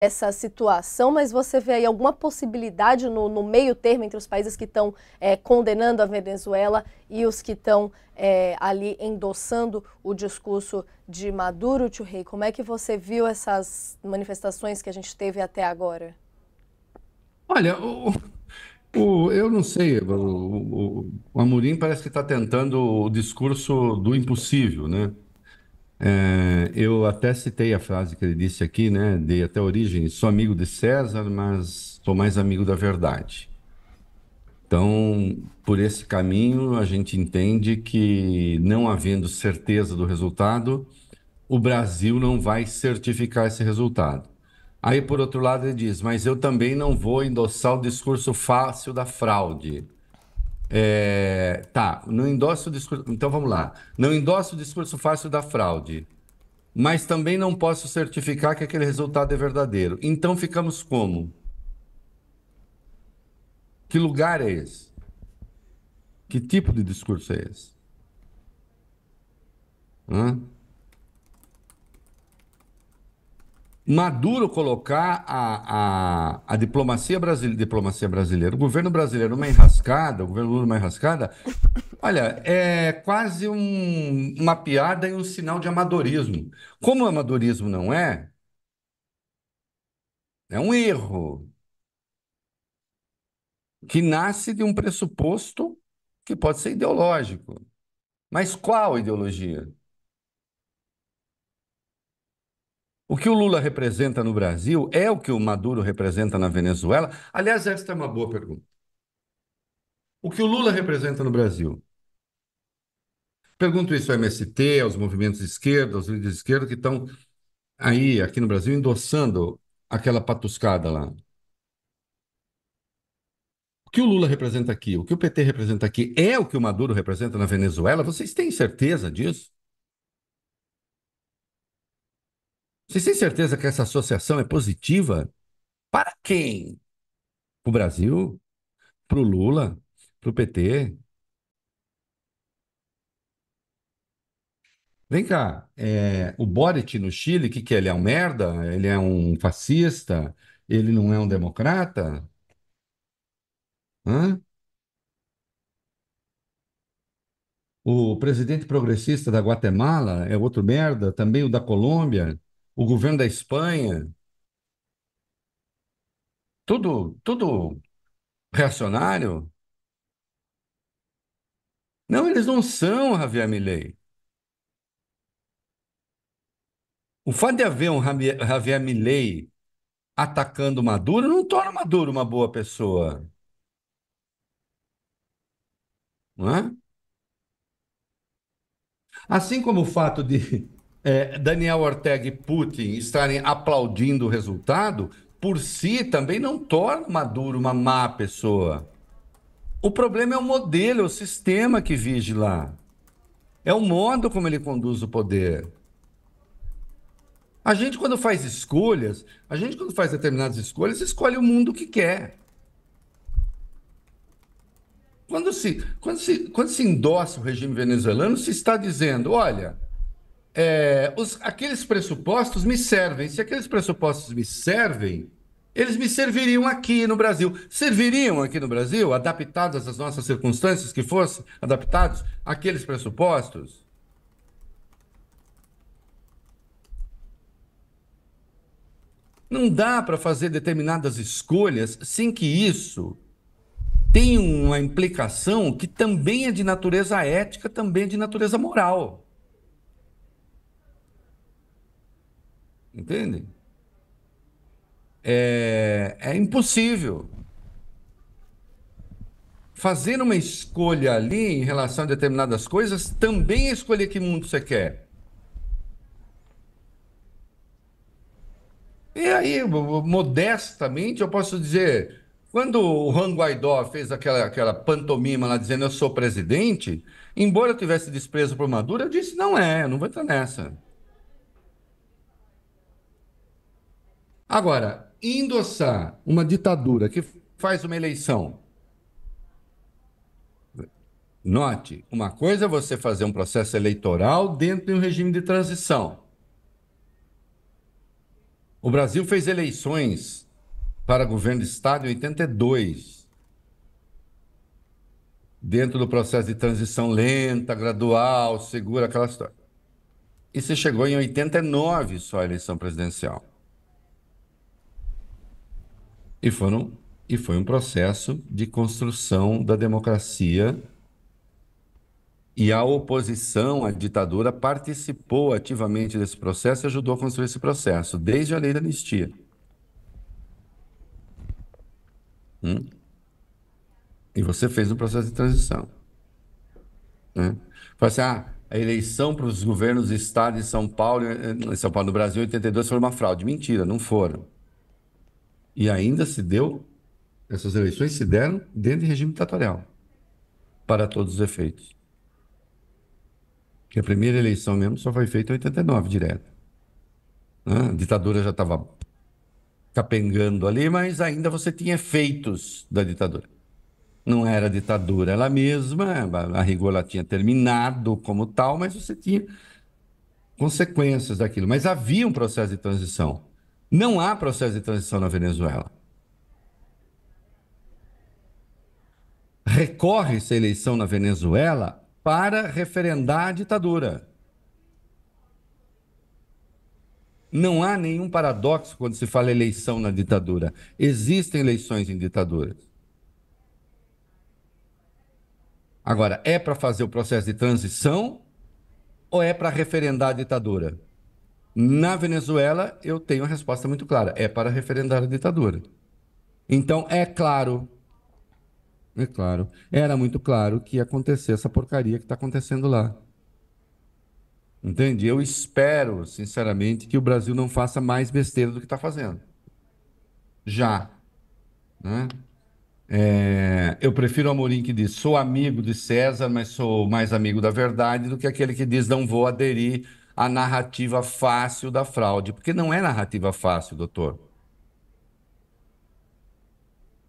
essa situação, mas você vê aí alguma possibilidade no meio termo entre os países que estão condenando a Venezuela e os que estão ali endossando o discurso de Maduro, Tio Rei? Como é que você viu essas manifestações que a gente teve até agora? Olha, eu não sei, o Amorim parece que está tentando o discurso do impossível, né? Eu até citei a frase que ele disse aqui, né? Dei até origem, sou amigo de César, mas sou mais amigo da verdade. Então, por esse caminho, a gente entende que, não havendo certeza do resultado, o Brasil não vai certificar esse resultado. Aí, por outro lado, ele diz: mas eu também não vou endossar o discurso fácil da fraude. Tá, não endosso o discurso. Então vamos lá. Não endosso o discurso fácil da fraude, mas também não posso certificar que aquele resultado é verdadeiro. Então ficamos como? Que lugar é esse? Que tipo de discurso é esse? Hã? Maduro colocar a diplomacia brasileira, o governo brasileiro numa enrascada, o governo Lula numa enrascada, olha, é quase uma piada e um sinal de amadorismo. Como o amadorismo não é, é um erro que nasce de um pressuposto que pode ser ideológico. Mas qual ideologia? O que o Lula representa no Brasil é o que o Maduro representa na Venezuela? Aliás, esta é uma boa pergunta. O que o Lula representa no Brasil? Pergunto isso ao MST, aos movimentos de esquerda, aos líderes de esquerda que estão aí, aqui no Brasil, endossando aquela patuscada lá. O que o Lula representa aqui, o que o PT representa aqui, é o que o Maduro representa na Venezuela? Vocês têm certeza disso? Vocês têm certeza que essa associação é positiva? Para quem? Para o Brasil? Para o Lula? Para o PT? Vem cá, o Boric no Chile, o que que é? Ele é um merda? Ele é um fascista? Ele não é um democrata? Hã? O presidente progressista da Guatemala é outro merda? Também o da Colômbia? O governo da Espanha? Tudo reacionário? Não, eles não são, Javier Milei. O fato de haver um Javier Milei atacando Maduro não torna Maduro uma boa pessoa, não é? Assim como o fato de Daniel Ortega e Putin estarem aplaudindo o resultado, por si também não torna Maduro uma má pessoa. O problema é o modelo, é o sistema que vige lá. É o modo como ele conduz o poder. A gente, quando faz determinadas escolhas, escolhe o mundo que quer. Quando se endossa o regime venezuelano, se está dizendo: olha, aqueles pressupostos me servem. Se aqueles pressupostos me servem, eles me serviriam aqui no Brasil. Serviriam aqui no Brasil, adaptados às nossas circunstâncias, que fossem adaptados àqueles pressupostos? Não dá para fazer determinadas escolhas sem que isso tenha uma implicação que também é de natureza ética, também é de natureza moral. Entende? É impossível. Fazer uma escolha ali em relação a determinadas coisas também é escolher que mundo você quer. E aí, modestamente, eu posso dizer, quando o Juan Guaidó fez aquela pantomima lá dizendo eu sou presidente, embora eu tivesse desprezo por Maduro, eu disse não é, eu não vou entrar nessa. Agora, endossar uma ditadura que faz uma eleição, note, uma coisa é você fazer um processo eleitoral dentro de um regime de transição. O Brasil fez eleições para governo de Estado em 82, dentro do processo de transição lenta, gradual, segura, aquela história. E você chegou em 89 só a eleição presidencial. E, e foi um processo de construção da democracia e a oposição à ditadura participou ativamente desse processo e ajudou a construir esse processo, desde a lei da anistia. E você fez um processo de transição. Né? Fala assim, a eleição para os governos do Estado de São Paulo, no Brasil, em 82, foi uma fraude. Mentira, não foram. E ainda essas eleições se deram dentro de regime ditatorial, para todos os efeitos. Que a primeira eleição mesmo só foi feita em 89, direto. A ditadura já estava capengando ali, mas ainda você tinha efeitos da ditadura. Não era a ditadura ela mesma, a rigor ela tinha terminado como tal, mas você tinha consequências daquilo. Mas havia um processo de transição. Não há processo de transição na Venezuela. Recorre-se a eleição na Venezuela para referendar a ditadura. Não há nenhum paradoxo quando se fala eleição na ditadura. Existem eleições em ditaduras. Agora, é para fazer o processo de transição ou é para referendar a ditadura? Na Venezuela, eu tenho a resposta muito clara: é para referendar a ditadura. Então, é claro, era muito claro que ia acontecer essa porcaria que está acontecendo lá. Entende? Eu espero, sinceramente, que o Brasil não faça mais besteira do que está fazendo. Já. Né? Eu prefiro o Amorim que diz: sou amigo de César, mas sou mais amigo da verdade, do que aquele que diz: não vou aderir à narrativa fácil da fraude. Porque não é narrativa fácil, doutor.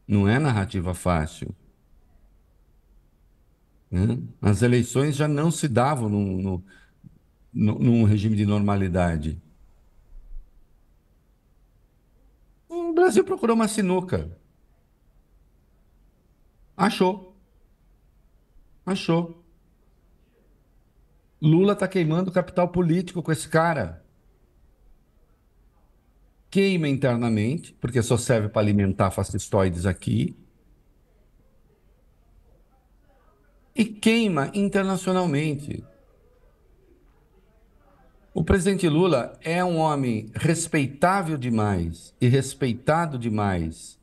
Não é narrativa fácil. Né? As eleições já não se davam num regime de normalidade. O Brasil procurou uma sinuca. Achou. Achou. Lula está queimando capital político com esse cara. Queima internamente, porque só serve para alimentar fascistoides aqui. E queima internacionalmente. O presidente Lula é um homem respeitável demais e respeitado demais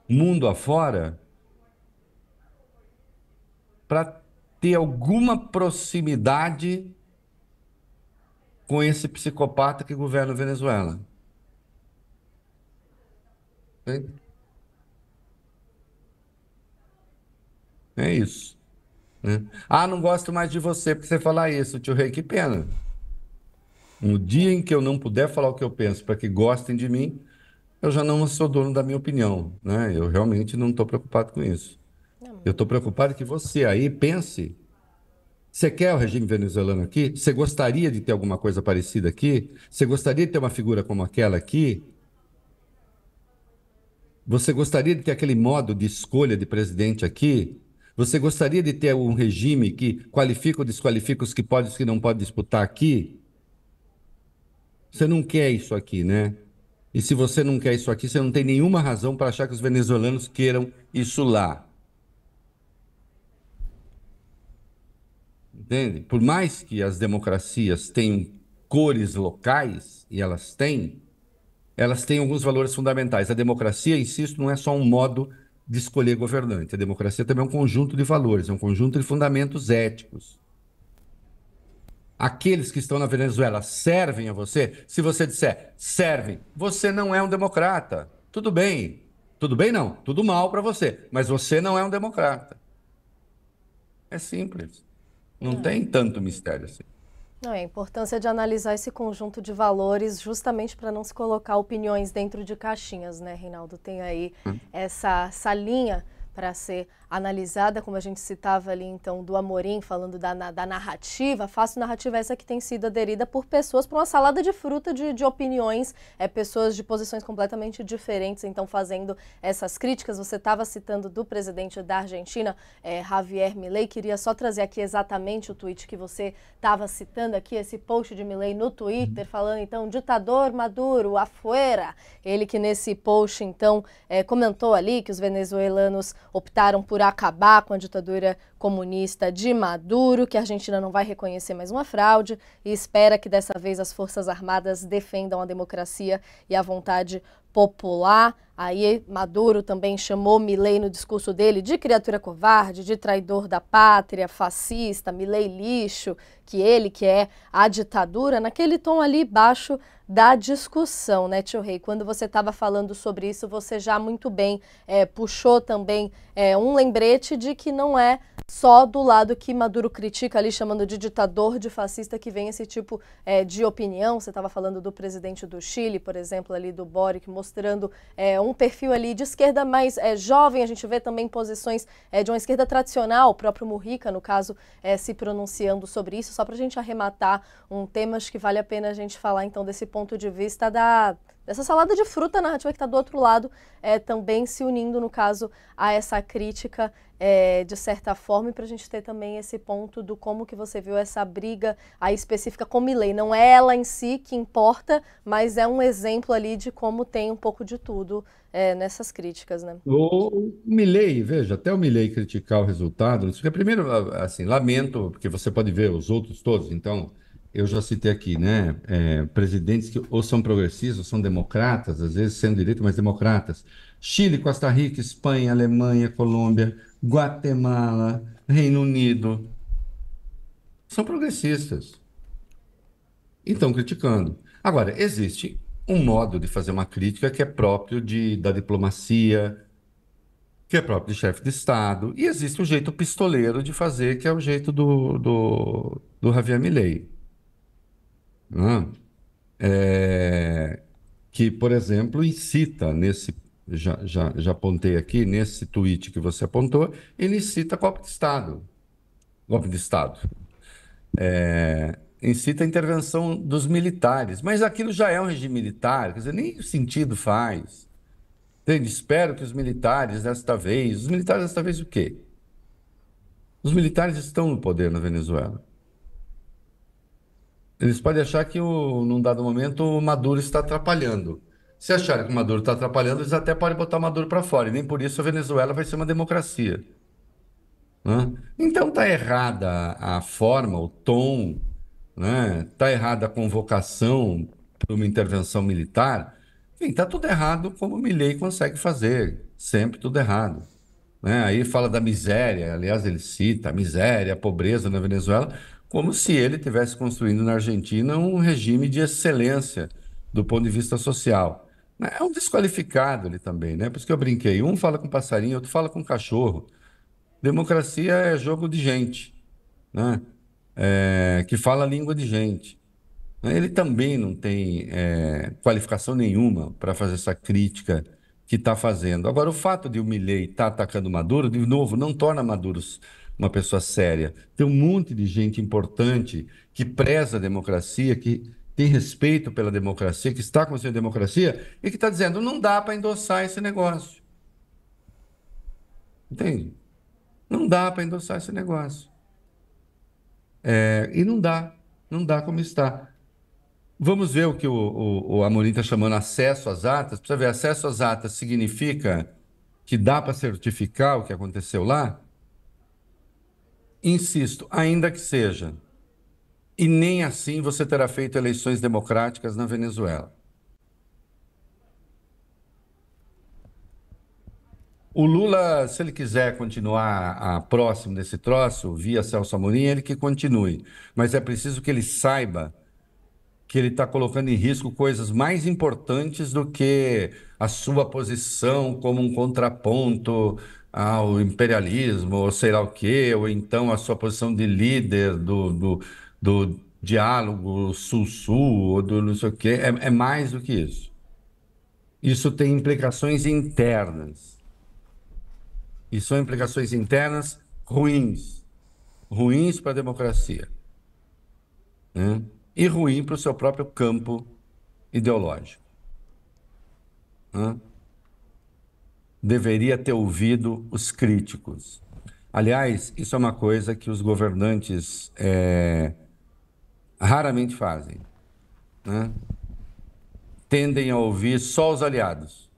mundo afora para ter alguma proximidade com esse psicopata que governa a Venezuela. É isso. Né? Não gosto mais de você porque você falar isso, tio Rei, que pena. No dia em que eu não puder falar o que eu penso para que gostem de mim, eu já não sou dono da minha opinião, né? Eu realmente não estou preocupado com isso. Eu estou preocupado que você aí pense: você quer o regime venezuelano aqui? Você gostaria de ter alguma coisa parecida aqui? Você gostaria de ter uma figura como aquela aqui? Você gostaria de ter aquele modo de escolha de presidente aqui? Você gostaria de ter um regime que qualifica ou desqualifica os que podem e os que não podem disputar aqui? Você não quer isso aqui, né? E se você não quer isso aqui, você não tem nenhuma razão para achar que os venezuelanos queiram isso lá. Entende? Por mais que as democracias tenham cores locais, e elas têm alguns valores fundamentais. A democracia, insisto, não é só um modo de escolher governante. A democracia também é um conjunto de valores, é um conjunto de fundamentos éticos. Aqueles que estão na Venezuela servem a você? Se você disser servem, você não é um democrata. Tudo bem. Tudo bem, não. Tudo mal para você. Mas você não é um democrata. É simples. Não tem tanto mistério assim. Não, a importância de analisar esse conjunto de valores justamente para não se colocar opiniões dentro de caixinhas, né, Reinaldo? Tem aí essa linha para ser analisada, como a gente citava ali, então, do Amorim, falando da narrativa. A fácil narrativa é essa que tem sido aderida por pessoas, por uma salada de fruta de opiniões, pessoas de posições completamente diferentes, então, fazendo essas críticas. Você estava citando do presidente da Argentina, Javier Milei. Queria só trazer aqui exatamente o tweet que você estava citando aqui, esse post de Milei no Twitter, falando, então, ditador Maduro, afuera. Ele que nesse post, então, comentou ali que os venezuelanos optaram por acabar com a ditadura comunista de Maduro, que a Argentina não vai reconhecer mais uma fraude e espera que dessa vez as Forças Armadas defendam a democracia e a vontade popular. Aí Maduro também chamou Milei no discurso dele de criatura covarde, de traidor da pátria, fascista, Milei lixo, que ele que é a ditadura, naquele tom ali baixo da discussão, né, Tio Rei? Quando você estava falando sobre isso, você já muito bem puxou também um lembrete de que não é só do lado que Maduro critica ali, chamando de ditador, de fascista, que vem esse tipo de opinião. Você estava falando do presidente do Chile, por exemplo, ali do Boric, mostrando um perfil ali de esquerda mais jovem. A gente vê também posições de uma esquerda tradicional, o próprio Mujica, no caso, se pronunciando sobre isso. Só para a gente arrematar um tema, acho que vale a pena a gente falar, então, desse ponto de vista dessa salada de fruta narrativa que está do outro lado, também se unindo, no caso, a essa crítica, de certa forma, e para a gente ter também esse ponto do como que você viu essa briga aí específica com Milei. Não é ela em si que importa, mas é um exemplo ali de como tem um pouco de tudo nessas críticas, né? O Milei, veja, até o Milei criticar o resultado, isso que primeiro, assim, lamento, porque você pode ver os outros todos, então, eu já citei aqui, né, presidentes que ou são progressistas, ou são democratas, às vezes sendo direito, mas democratas. Chile, Costa Rica, Espanha, Alemanha, Colômbia, Guatemala, Reino Unido, são progressistas e estão criticando. Agora, existe um modo de fazer uma crítica que é próprio da diplomacia, que é próprio de chefe de Estado, e existe o jeito pistoleiro de fazer, que é o jeito do Javier Milei, né? Que, por exemplo, incita já apontei aqui, nesse tweet que você apontou, ele incita golpe de Estado, incita a intervenção dos militares, mas aquilo já é um regime militar, quer dizer, nem sentido faz. Entende? Espero que os militares desta vez o quê? Os militares estão no poder na Venezuela. Eles podem achar que, num dado momento, o Maduro está atrapalhando. Se acharem que o Maduro está atrapalhando, eles até podem botar o Maduro para fora. E nem por isso a Venezuela vai ser uma democracia, né? Então está errada a forma, o tom, né? Está errada a convocação para uma intervenção militar. Enfim, está tudo errado como o Milei consegue fazer. Sempre tudo errado, né? Aí fala da miséria, aliás, ele cita a miséria, a pobreza na Venezuela, como se ele tivesse construindo na Argentina um regime de excelência do ponto de vista social. É um desqualificado ele também, né? Por isso que eu brinquei. Um fala com passarinho, outro fala com cachorro. Democracia é jogo de gente, né? Que fala a língua de gente. Ele também não tem qualificação nenhuma para fazer essa crítica que está fazendo. Agora, o fato de o Milei estar atacando Maduro, de novo, não torna Maduro uma pessoa séria. Tem um monte de gente importante que preza a democracia, que tem respeito pela democracia, que está construindo a democracia e que está dizendo não dá para endossar esse negócio. Entende? Não dá para endossar esse negócio. E não dá como está. Vamos ver o que o Amorim está chamando acesso às atas. Precisa ver, acesso às atas significa que dá para certificar o que aconteceu lá? Insisto, ainda que seja. E nem assim você terá feito eleições democráticas na Venezuela. O Lula, se ele quiser continuar próximo desse troço, via Celso Amorim, ele que continue. Mas é preciso que ele saiba que ele está colocando em risco coisas mais importantes do que a sua posição como um contraponto ao imperialismo, ou sei lá o quê, ou então a sua posição de líder do diálogo sul-sul, ou do não sei o quê. É mais do que isso. Isso tem implicações internas. E são implicações internas ruins, ruins para a democracia, né? E ruim para o seu próprio campo ideológico, né? Deveria ter ouvido os críticos. Aliás, isso é uma coisa que os governantes raramente fazem, né? Tendem a ouvir só os aliados.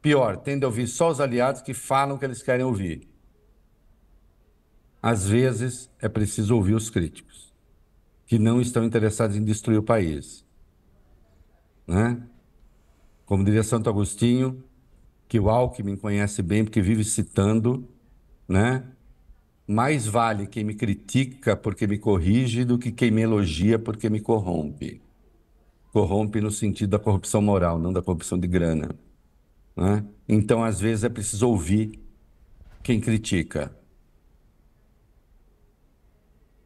Pior, tendem a ouvir só os aliados que falam o que eles querem ouvir. Às vezes, é preciso ouvir os críticos, que não estão interessados em destruir o país, né? Como diria Santo Agostinho, que o Alckmin conhece bem porque vive citando, né? Mais vale quem me critica porque me corrige do que quem me elogia porque me corrompe. Corrompe no sentido da corrupção moral, não da corrupção de grana, né? Então, às vezes, é preciso ouvir quem critica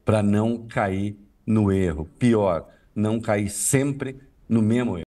para não cair no erro. Pior, não cair sempre no mesmo erro.